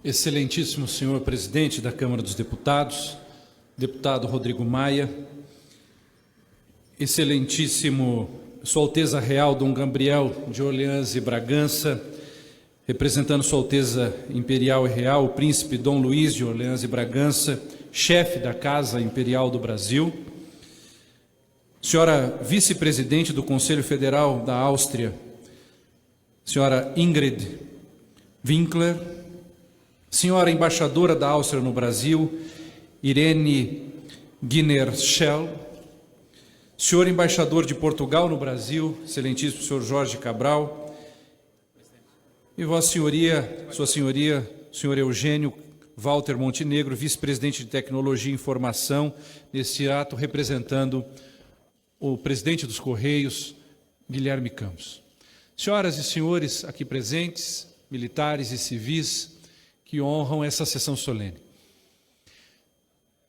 Excelentíssimo senhor presidente da Câmara dos Deputados, deputado Rodrigo Maia, excelentíssimo Sua Alteza Real Dom Gabriel de Orleans e Bragança, representando Sua Alteza Imperial e Real, o príncipe Dom Luís de Orleans e Bragança, chefe da Casa Imperial do Brasil, senhora vice-presidente do Conselho Federal da Áustria, senhora Ingrid Winkler, senhora embaixadora da Áustria no Brasil, Irene Guinerschel, senhor embaixador de Portugal no Brasil, excelentíssimo senhor Jorge Cabral, e Vossa Senhoria, Sua Senhoria, senhor Eugênio Walter Montenegro, vice-presidente de Tecnologia e Informação, nesse ato representando o presidente dos Correios, Guilherme Campos. Senhoras e senhores aqui presentes, militares e civis, que honram essa sessão solene.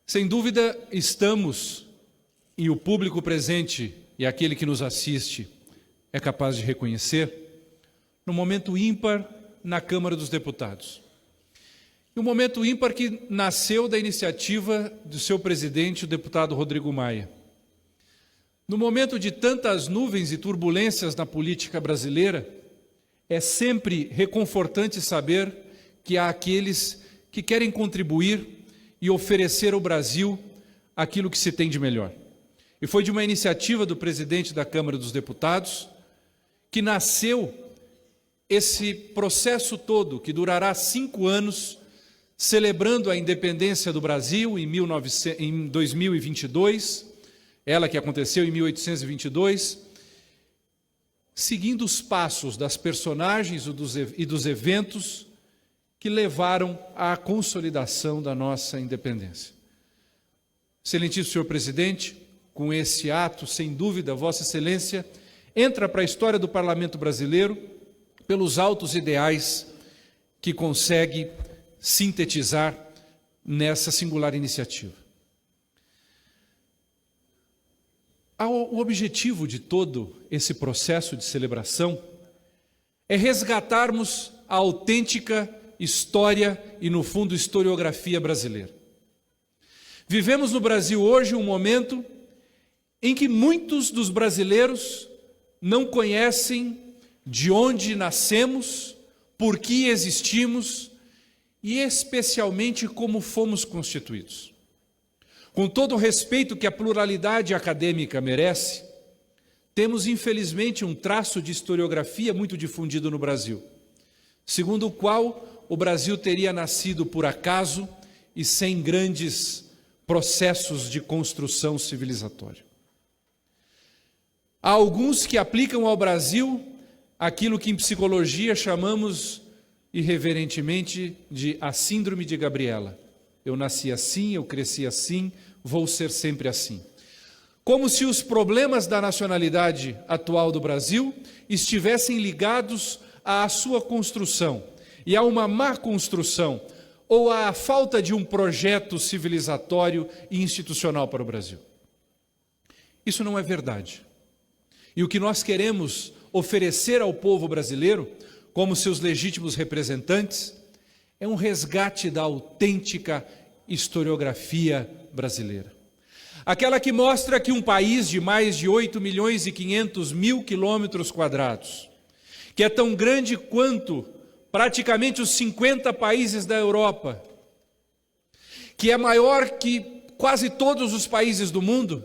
Sem dúvida, estamos, e o público presente e aquele que nos assiste é capaz de reconhecer, num momento ímpar na Câmara dos Deputados. E um momento ímpar que nasceu da iniciativa do seu presidente, o deputado Rodrigo Maia. No momento de tantas nuvens e turbulências na política brasileira, é sempre reconfortante saber que há aqueles que querem contribuir e oferecer ao Brasil aquilo que se tem de melhor. E foi de uma iniciativa do presidente da Câmara dos Deputados que nasceu esse processo todo, que durará 5 anos, celebrando a independência do Brasil em 2022, ela que aconteceu em 1822, seguindo os passos das personagens e dos eventos que levaram à consolidação da nossa independência. Excelentíssimo senhor presidente, com esse ato, sem dúvida, Vossa Excelência entra para a história do Parlamento brasileiro pelos altos ideais que consegue sintetizar nessa singular iniciativa. O objetivo de todo esse processo de celebração é resgatarmos a autêntica história e, no fundo, historiografia brasileira. Vivemos no Brasil hoje um momento em que muitos dos brasileiros não conhecem de onde nascemos, por que existimos e, especialmente, como fomos constituídos. Com todo o respeito que a pluralidade acadêmica merece, temos, infelizmente, um traço de historiografia muito difundido no Brasil, segundo o qual o Brasil teria nascido por acaso e sem grandes processos de construção civilizatória. Há alguns que aplicam ao Brasil aquilo que em psicologia chamamos irreverentemente de a síndrome de Gabriela. Eu nasci assim, eu cresci assim, vou ser sempre assim. Como se os problemas da nacionalidade atual do Brasil estivessem ligados à sua construção e a uma má construção ou à falta de um projeto civilizatório e institucional para o Brasil. Isso não é verdade. E o que nós queremos oferecer ao povo brasileiro, como seus legítimos representantes, é um resgate da autêntica historiografia brasileira. Aquela que mostra que um país de mais de 8.500.000 quilômetros quadrados, que é tão grande quanto praticamente os 50 países da Europa, que é maior que quase todos os países do mundo,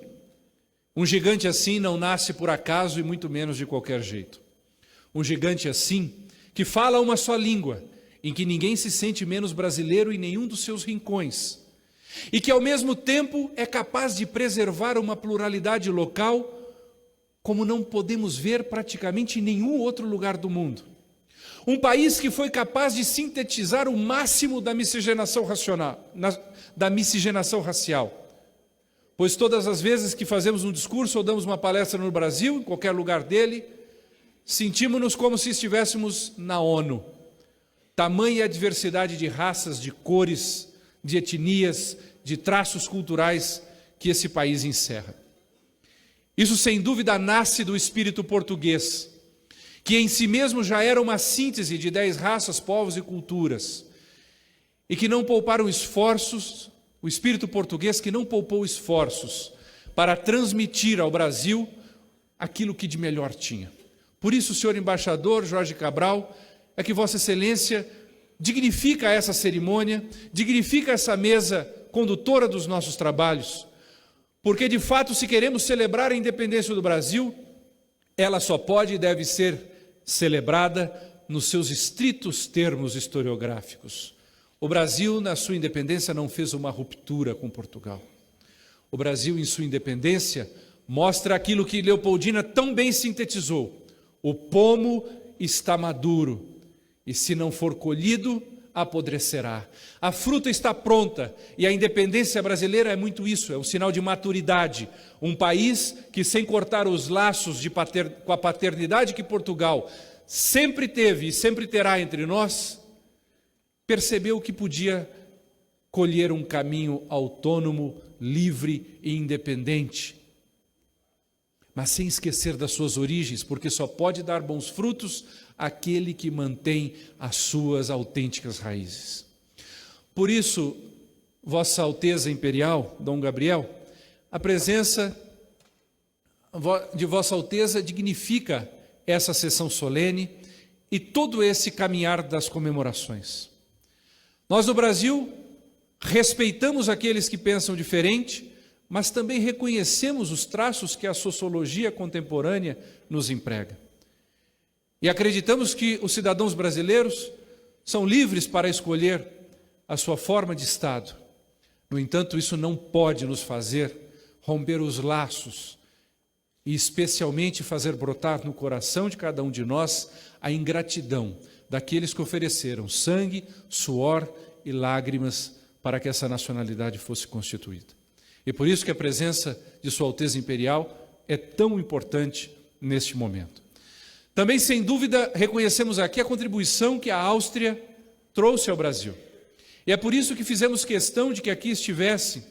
um gigante assim não nasce por acaso e muito menos de qualquer jeito. Um gigante assim, que fala uma só língua, em que ninguém se sente menos brasileiro em nenhum dos seus rincões, e que ao mesmo tempo é capaz de preservar uma pluralidade local como não podemos ver praticamente em nenhum outro lugar do mundo. Um país que foi capaz de sintetizar o máximo da miscigenação racial. Pois todas as vezes que fazemos um discurso ou damos uma palestra no Brasil, em qualquer lugar dele, sentimos-nos como se estivéssemos na ONU. Tamanha a diversidade de raças, de cores, de etnias, de traços culturais que esse país encerra. Isso, sem dúvida, nasce do espírito português, que em si mesmo já era uma síntese de 10 raças, povos e culturas, e que não pouparam esforços, o espírito português que não poupou esforços para transmitir ao Brasil aquilo que de melhor tinha. Por isso, senhor embaixador Jorge Cabral, é que Vossa Excelência dignifica essa cerimônia, dignifica essa mesa condutora dos nossos trabalhos, porque de fato, se queremos celebrar a independência do Brasil, ela só pode e deve ser celebrada nos seus estritos termos historiográficos. O Brasil, na sua independência, não fez uma ruptura com Portugal. O Brasil, em sua independência, mostra aquilo que Leopoldina tão bem sintetizou: o pomo está maduro, e se não for colhido, apodrecerá. A fruta está pronta, e a independência brasileira é muito isso, é um sinal de maturidade. Um país que, sem cortar os laços com a paternidade que Portugal sempre teve e sempre terá entre nós, percebeu que podia colher um caminho autônomo, livre e independente, mas sem esquecer das suas origens, porque só pode dar bons frutos aquele que mantém as suas autênticas raízes. Por isso, Vossa Alteza Imperial, Dom Gabriel, a presença de Vossa Alteza dignifica essa sessão solene e todo esse caminhar das comemorações. Nós no Brasil respeitamos aqueles que pensam diferente, mas também reconhecemos os traços que a sociologia contemporânea nos emprega. E acreditamos que os cidadãos brasileiros são livres para escolher a sua forma de Estado. No entanto, isso não pode nos fazer romper os laços e especialmente fazer brotar no coração de cada um de nós a ingratidão daqueles que ofereceram sangue, suor e lágrimas para que essa nacionalidade fosse constituída. E por isso que a presença de Sua Alteza Imperial é tão importante neste momento. Também, sem dúvida, reconhecemos aqui a contribuição que a Áustria trouxe ao Brasil. E é por isso que fizemos questão de que aqui estivesse,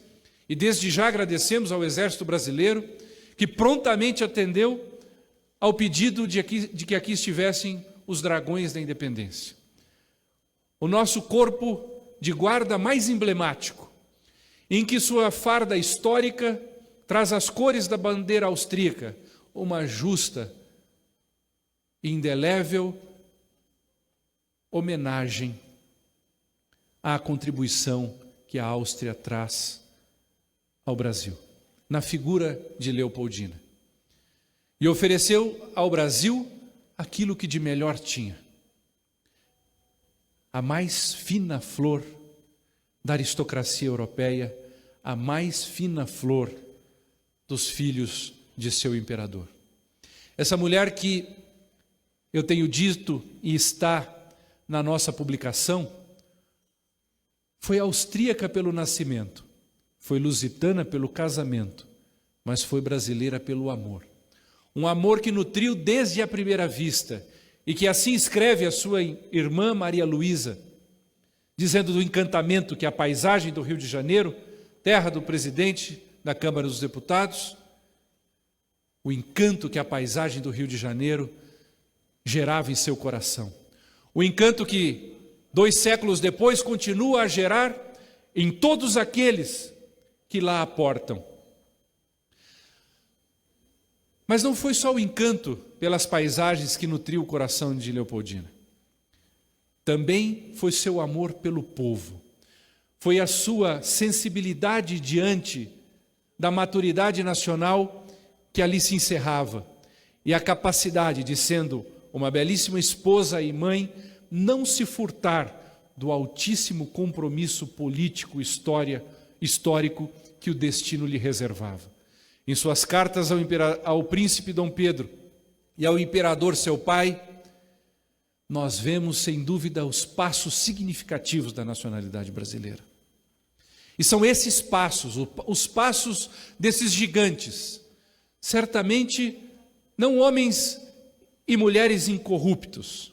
e desde já agradecemos ao Exército Brasileiro, que prontamente atendeu ao pedido de que aqui estivessem os Dragões da Independência. O nosso corpo de guarda mais emblemático, em que sua farda histórica traz as cores da bandeira austríaca, uma justa e indelével homenagem à contribuição que a Áustria traz ao Brasil, na figura de Leopoldina. E ofereceu ao Brasil aquilo que de melhor tinha: a mais fina flor da aristocracia europeia, a mais fina flor dos filhos de seu imperador. Essa mulher que eu tenho dito e está na nossa publicação, foi austríaca pelo nascimento, foi lusitana pelo casamento, mas foi brasileira pelo amor. Um amor que nutriu desde a primeira vista, e que assim escreve a sua irmã Maria Luísa, dizendo do encantamento que a paisagem do Rio de Janeiro, terra do presidente da Câmara dos Deputados, o encanto que a paisagem do Rio de Janeiro gerava em seu coração. O encanto que, 2 séculos depois, continua a gerar em todos aqueles que lá aportam. Mas não foi só o encanto pelas paisagens que nutriu o coração de Leopoldina. Também foi seu amor pelo povo. Foi a sua sensibilidade diante da maturidade nacional que ali se encerrava. E a capacidade de, sendo uma belíssima esposa e mãe, não se furtar do altíssimo compromisso político histórico que o destino lhe reservava. Em suas cartas ao príncipe Dom Pedro e ao imperador seu pai, nós vemos sem dúvida os passos significativos da nacionalidade brasileira. E são esses passos, os passos desses gigantes, certamente não homens e mulheres incorruptos,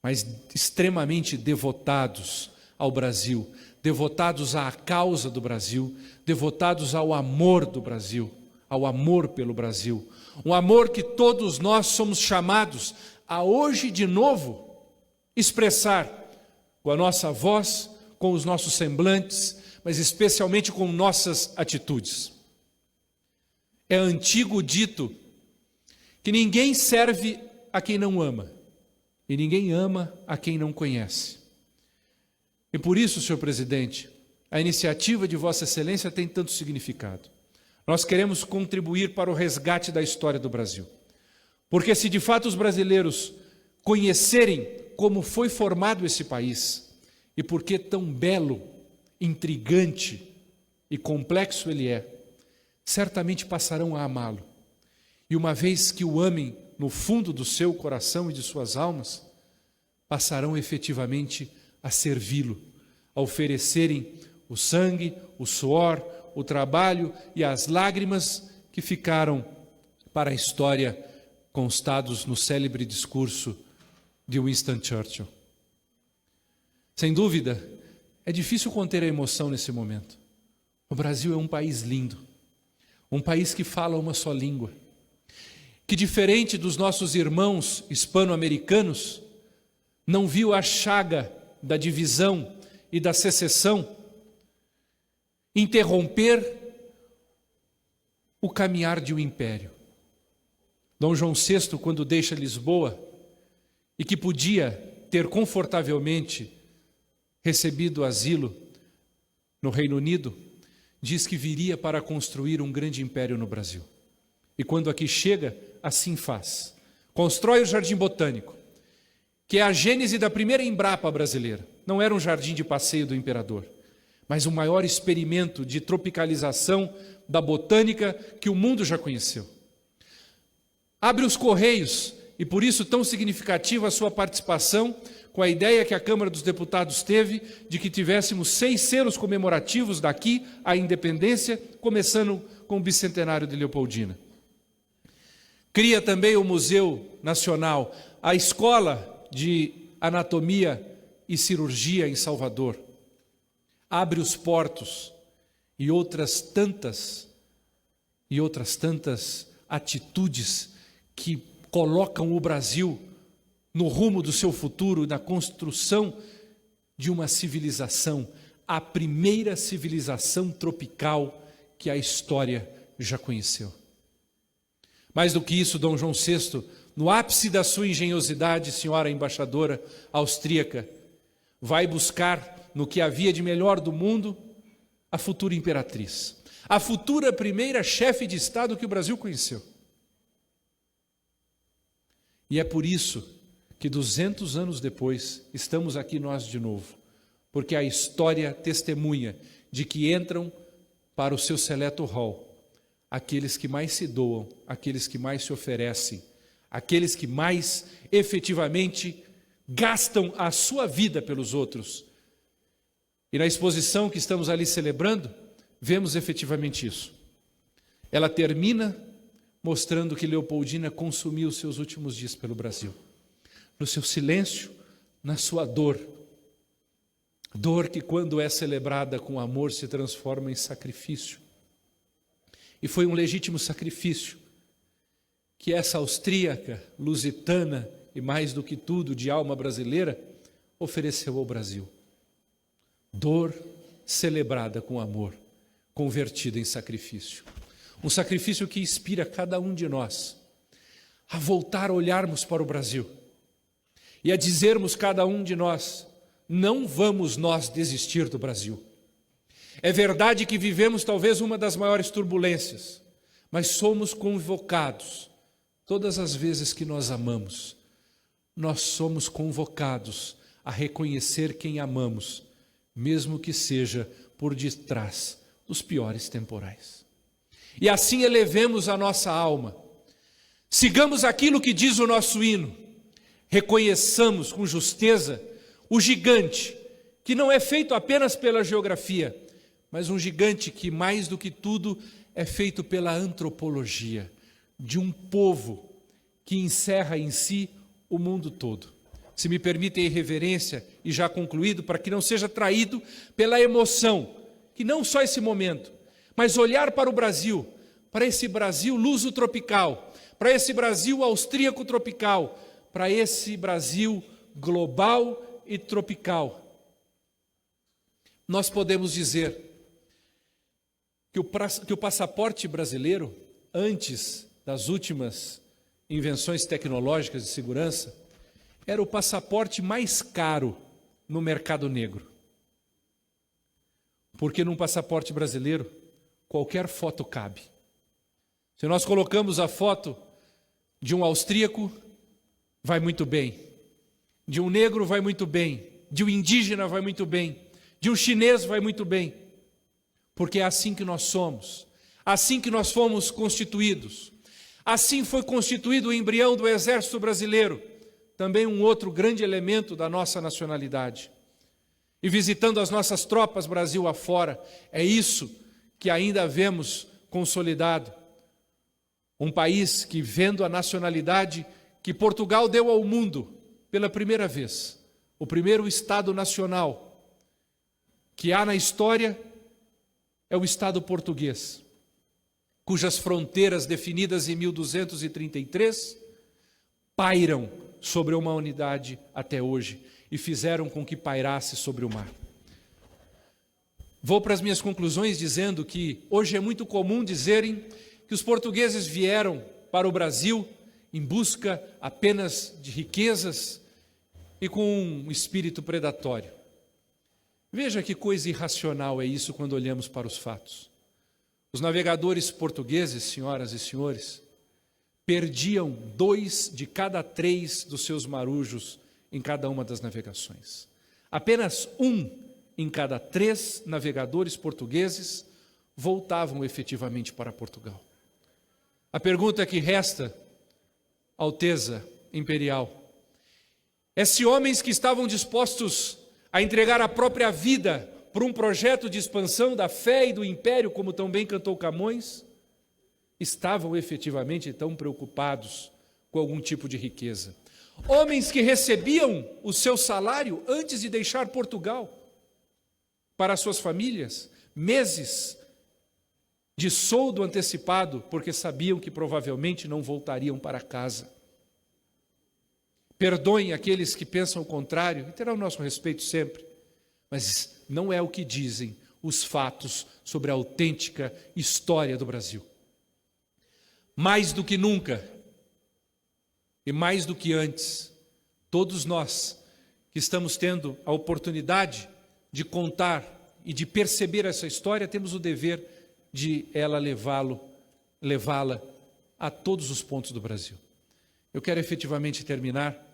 mas extremamente devotados ao Brasil, devotados à causa do Brasil, devotados ao amor do Brasil, ao amor pelo Brasil. Um amor que todos nós somos chamados a hoje de novo expressar com a nossa voz, com os nossos semblantes, mas especialmente com nossas atitudes. É antigo dito que ninguém serve a quem não ama, e ninguém ama a quem não conhece. E por isso, senhor presidente, a iniciativa de Vossa Excelência tem tanto significado. Nós queremos contribuir para o resgate da história do Brasil. Porque se de fato os brasileiros conhecerem como foi formado esse país, e por que tão belo, intrigante e complexo ele é, certamente passarão a amá-lo. E uma vez que o amem no fundo do seu coração e de suas almas, passarão efetivamente a servi-lo, a oferecerem o sangue, o suor, o trabalho e as lágrimas que ficaram para a história constados no célebre discurso de Winston Churchill. Sem dúvida, é difícil conter a emoção nesse momento. O Brasil é um país lindo, um país que fala uma só língua, que diferente dos nossos irmãos hispano-americanos, não viu a chaga da divisão e da secessão interromper o caminhar de um império. Dom João VI, quando deixa Lisboa, e que podia ter confortavelmente recebido asilo no Reino Unido, diz que viria para construir um grande império no Brasil. E quando aqui chega, assim faz. Constrói o Jardim Botânico, que é a gênese da primeira Embrapa brasileira. Não era um jardim de passeio do imperador, mas o maior experimento de tropicalização da botânica que o mundo já conheceu. Abre os Correios, e por isso tão significativa a sua participação com a ideia que a Câmara dos Deputados teve de que tivéssemos 6 selos comemorativos daqui à independência, começando com o bicentenário de Leopoldina. Cria também o Museu Nacional, a Escola de Anatomia e Cirurgia em Salvador. Abre os portos e outras tantas atitudes que colocam o Brasil no rumo do seu futuro, na construção de uma civilização, a primeira civilização tropical que a história já conheceu. Mais do que isso, Dom João VI, no ápice da sua engenhosidade, senhora embaixadora austríaca, vai buscar no que havia de melhor do mundo a futura imperatriz, a futura primeira chefe de Estado que o Brasil conheceu. E é por isso que 200 anos depois estamos aqui nós de novo, porque a história testemunha de que entram para o seu seleto hall aqueles que mais se doam, aqueles que mais se oferecem, aqueles que mais efetivamente gastam a sua vida pelos outros. E na exposição que estamos ali celebrando, vemos efetivamente isso. Ela termina mostrando que Leopoldina consumiu os seus últimos dias pelo Brasil. No seu silêncio, na sua dor. Dor que, quando é celebrada com amor, se transforma em sacrifício. E foi um legítimo sacrifício que essa austríaca, lusitana e, mais do que tudo, de alma brasileira, ofereceu ao Brasil. Dor celebrada com amor, convertida em sacrifício. Um sacrifício que inspira cada um de nós a voltar a olharmos para o Brasil e a dizermos cada um de nós: não vamos nós desistir do Brasil. É verdade que vivemos talvez uma das maiores turbulências, mas somos convocados, todas as vezes que nós amamos, nós somos convocados a reconhecer quem amamos, mesmo que seja por detrás dos piores temporais. E assim elevemos a nossa alma, sigamos aquilo que diz o nosso hino, reconheçamos com justeza o gigante, que não é feito apenas pela geografia, mas um gigante que, mais do que tudo, é feito pela antropologia, de um povo que encerra em si o mundo todo. Se me permitem a irreverência, e já concluído, para que não seja traído pela emoção, que não só esse momento, mas olhar para o Brasil, para esse Brasil luso-tropical, para esse Brasil austríaco-tropical, para esse Brasil global e tropical, nós podemos dizer que o passaporte brasileiro, antes das últimas invenções tecnológicas de segurança, era o passaporte mais caro no mercado negro. Porque num passaporte brasileiro, qualquer foto cabe. Se nós colocamos a foto de um austríaco, vai muito bem. De um negro, vai muito bem. De um indígena, vai muito bem. De um chinês, vai muito bem. Porque é assim que nós somos. Assim que nós fomos constituídos. Assim foi constituído o embrião do Exército Brasileiro. Também um outro grande elemento da nossa nacionalidade. E visitando as nossas tropas Brasil afora, é isso que ainda vemos consolidado. Um país que, vendo a nacionalidade que Portugal deu ao mundo pela primeira vez, o primeiro Estado nacional que há na história é o Estado português, cujas fronteiras definidas em 1233 pairam sobre uma unidade até hoje e fizeram com que pairasse sobre o mar. Vou para as minhas conclusões dizendo que hoje é muito comum dizerem que os portugueses vieram para o Brasil em busca apenas de riquezas e com um espírito predatório. Veja que coisa irracional é isso quando olhamos para os fatos. Os navegadores portugueses, senhoras e senhores, perdiam 2 de cada 3 dos seus marujos em cada uma das navegações. Apenas 1 em cada 3 navegadores portugueses voltavam efetivamente para Portugal. A pergunta que resta, Alteza Imperial, é se homens que estavam dispostos a entregar a própria vida por um projeto de expansão da fé e do império, como tão bem cantou Camões, estavam efetivamente tão preocupados com algum tipo de riqueza. Homens que recebiam o seu salário antes de deixar Portugal para suas famílias, meses de soldo antecipado, porque sabiam que provavelmente não voltariam para casa. Perdoem aqueles que pensam o contrário, e terão o nosso respeito sempre, mas não é o que dizem os fatos sobre a autêntica história do Brasil. Mais do que nunca, e mais do que antes, todos nós que estamos tendo a oportunidade de contar e de perceber essa história, temos o dever de levá-la a todos os pontos do Brasil. Eu quero efetivamente terminar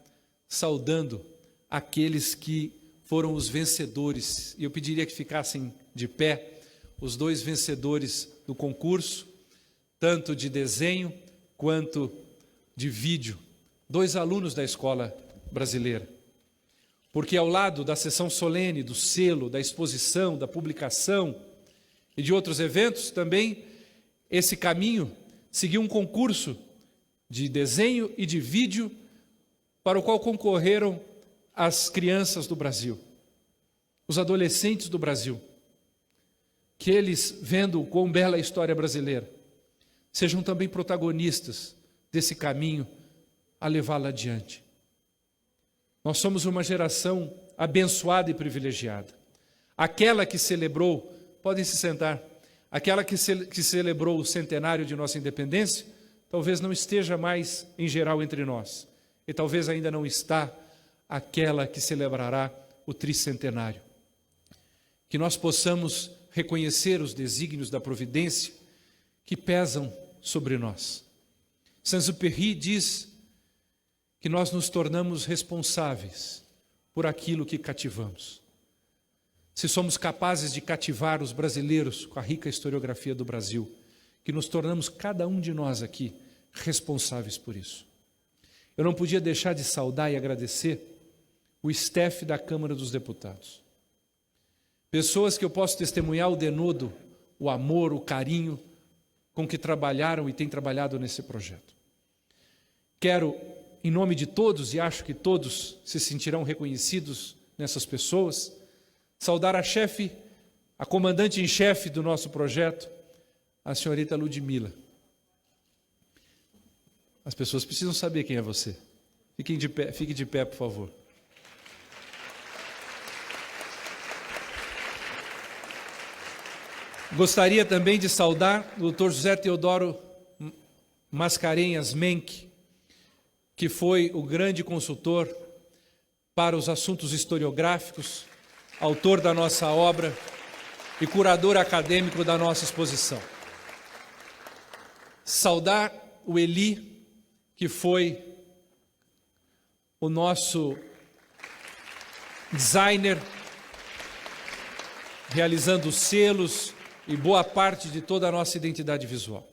saudando aqueles que foram os vencedores, e eu pediria que ficassem de pé, os 2 vencedores do concurso, tanto de desenho quanto de vídeo, 2 alunos da escola brasileira. Porque ao lado da sessão solene, do selo, da exposição, da publicação e de outros eventos, também esse caminho seguiu um concurso de desenho e de vídeo para o qual concorreram as crianças do Brasil, os adolescentes do Brasil, que eles, vendo o quão bela é a história brasileira, sejam também protagonistas desse caminho a levá-la adiante. Nós somos uma geração abençoada e privilegiada. Aquela que celebrou, podem se sentar, aquela que celebrou o centenário de nossa independência, talvez não esteja mais em geral entre nós. E talvez ainda não está aquela que celebrará o tricentenário. Que nós possamos reconhecer os desígnios da providência que pesam sobre nós. Saint-Exupéry diz que nós nos tornamos responsáveis por aquilo que cativamos. Se somos capazes de cativar os brasileiros com a rica historiografia do Brasil, que nos tornamos, cada um de nós aqui, responsáveis por isso. Eu não podia deixar de saudar e agradecer o staff da Câmara dos Deputados. Pessoas que eu posso testemunhar o denodo, o amor, o carinho com que trabalharam e têm trabalhado nesse projeto. Quero, em nome de todos, e acho que todos se sentirão reconhecidos nessas pessoas, saudar a chefe, a comandante em chefe do nosso projeto, a senhorita Ludmila. As pessoas precisam saber quem é você. Fique de pé, por favor. Gostaria também de saudar o Dr. José Teodoro Mascarenhas Menck, que foi o grande consultor para os assuntos historiográficos, autor da nossa obra e curador acadêmico da nossa exposição. Saudar o Eli, que foi o nosso designer, realizando os selos e boa parte de toda a nossa identidade visual.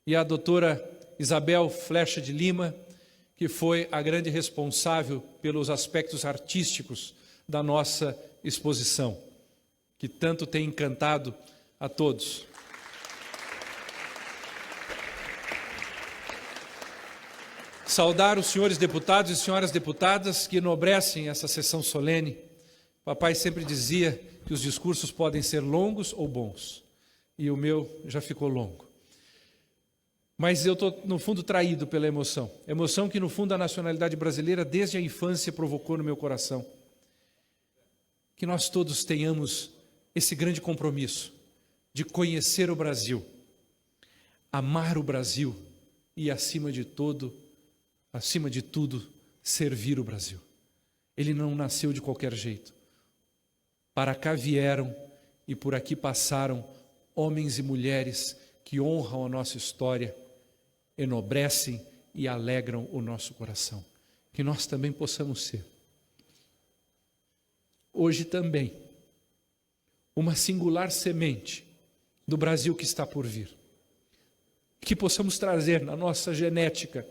E a doutora Isabel Flecha de Lima, que foi a grande responsável pelos aspectos artísticos da nossa exposição, que tanto tem encantado a todos. Saudar os senhores deputados e senhoras deputadas que enobrecem essa sessão solene. Papai sempre dizia que os discursos podem ser longos ou bons, e o meu já ficou longo. Mas eu estou, no fundo, traído pela emoção. Emoção que, no fundo, a nacionalidade brasileira, desde a infância, provocou no meu coração. Que nós todos tenhamos esse grande compromisso de conhecer o Brasil, amar o Brasil e, acima de tudo, servir o Brasil. Ele não nasceu de qualquer jeito. Para cá vieram e por aqui passaram homens e mulheres que honram a nossa história, enobrecem e alegram o nosso coração. Que nós também possamos ser, hoje também, uma singular semente do Brasil que está por vir. Que possamos trazer na nossa genética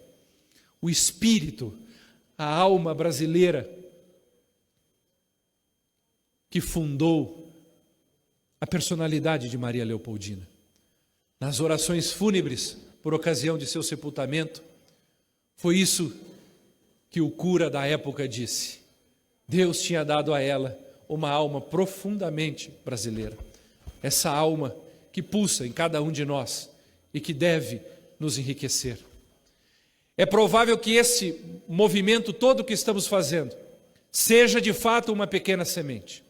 o espírito, a alma brasileira que fundou a personalidade de Maria Leopoldina. Nas orações fúnebres, por ocasião de seu sepultamento, foi isso que o cura da época disse. Deus tinha dado a ela uma alma profundamente brasileira. Essa alma que pulsa em cada um de nós e que deve nos enriquecer. É provável que esse movimento todo que estamos fazendo seja de fato uma pequena semente.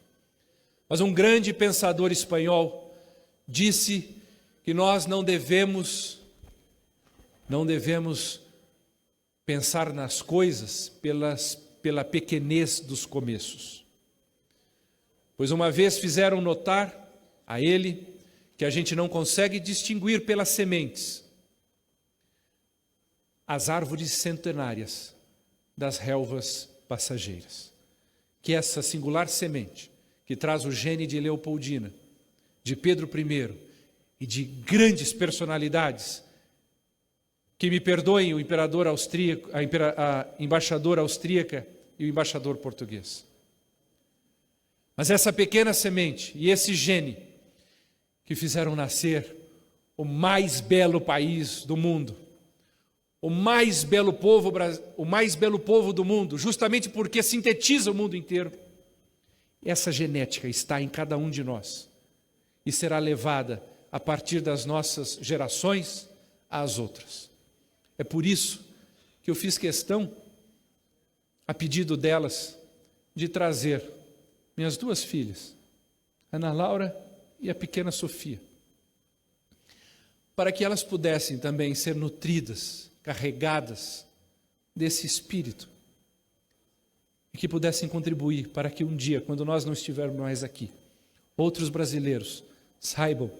Mas um grande pensador espanhol disse que nós não devemos pensar nas coisas pela pequenez dos começos. Pois uma vez fizeram notar a ele que a gente não consegue distinguir pelas sementes as árvores centenárias das relvas passageiras. Que essa singular semente que traz o gene de Leopoldina, de Pedro I e de grandes personalidades, que me perdoem o imperador austríaco, a embaixadora austríaca e o embaixador português. Mas essa pequena semente e esse gene que fizeram nascer o mais belo país do mundo, o mais belo povo do mundo, justamente porque sintetiza o mundo inteiro. Essa genética está em cada um de nós e será levada a partir das nossas gerações às outras. É por isso que eu fiz questão, a pedido delas, de trazer minhas duas filhas, Ana Laura e a pequena Sofia, para que elas pudessem também ser nutridas, carregadas desse espírito, e que pudessem contribuir para que um dia, quando nós não estivermos mais aqui, outros brasileiros saibam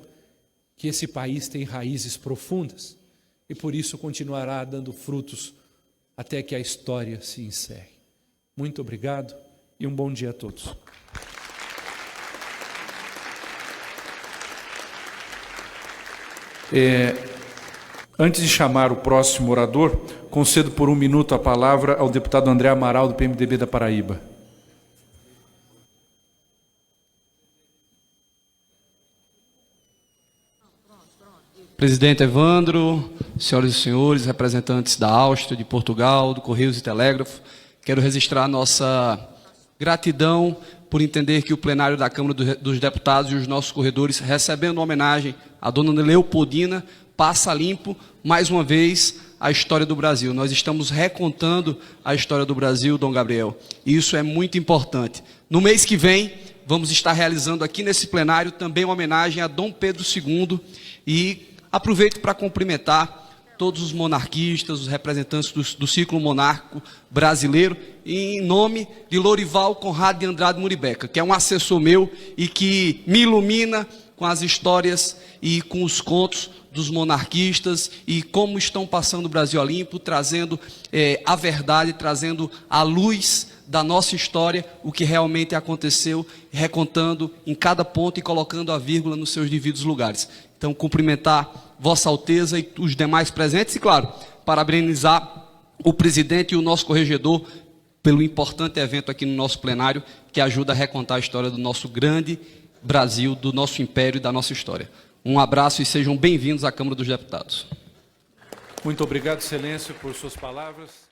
que esse país tem raízes profundas e por isso continuará dando frutos até que a história se encerre. Muito obrigado e um bom dia a todos. Antes de chamar o próximo orador, concedo por 1 minuto a palavra ao deputado André Amaral, do PMDB da Paraíba. Presidente Evandro, senhoras e senhores, representantes da Áustria, de Portugal, do Correios e Telégrafo, quero registrar nossa gratidão por entender que o plenário da Câmara dos Deputados e os nossos corredores, recebendo uma homenagem à dona Leopoldina, passa limpo, mais uma vez, a história do Brasil. Nós estamos recontando a história do Brasil, Dom Gabriel, e isso é muito importante. No mês que vem, vamos estar realizando aqui nesse plenário também uma homenagem a Dom Pedro II, e aproveito para cumprimentar todos os monarquistas, os representantes do ciclo monárquico brasileiro, em nome de Lorival Conrado de Andrade Muribeca, que é um assessor meu e que me ilumina com as histórias e com os contos dos monarquistas e como estão passando o Brasil a limpo, trazendo a verdade, trazendo a luz da nossa história, o que realmente aconteceu, recontando em cada ponto e colocando a vírgula nos seus devidos lugares. Então, cumprimentar Vossa Alteza e os demais presentes e, claro, parabenizar o presidente e o nosso corregedor pelo importante evento aqui no nosso plenário, que ajuda a recontar a história do nosso grande Brasil, do nosso império e da nossa história. Um abraço e sejam bem-vindos à Câmara dos Deputados. Muito obrigado, Excelência, por suas palavras.